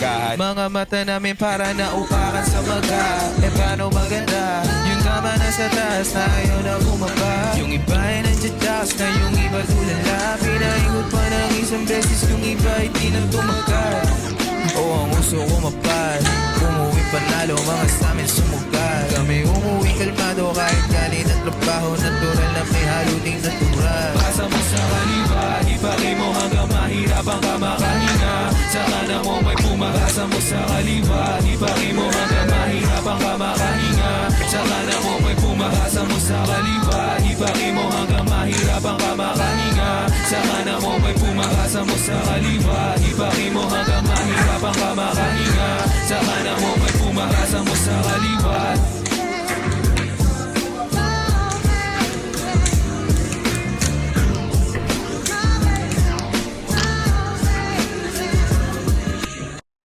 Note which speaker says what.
Speaker 1: umagahan.
Speaker 2: Mga mata namin para naupakan sa maga. Paano maganda? Yung tama na sa taas na ayaw na bumaba. Yung iba ay nandiyadas na yung iba tulala. Pinaikot pa ng isang beses yung iba ay di na tumagal. Ang uso kumapal, umuwi panalo, mga samin sumugal. Kami umuwi kalmado kahit galing at trabaho. Natural na may halo ding natural. Pasa mo sa kaliwa, ipaki mo hanggang mahirapan ka makahinga. Saka na mo may pumakasa mo sa kaliwa, ipaki mo hanggang mahirapan ka makahinga. Saka na mo may pumakasa mo sa kaliwa, ipaki mo hanggang mahirapan ka makahinga. Saka na mo may pumakasa mo sa kaliwa, ipaki mo hanggang mahirapan ka makahinga.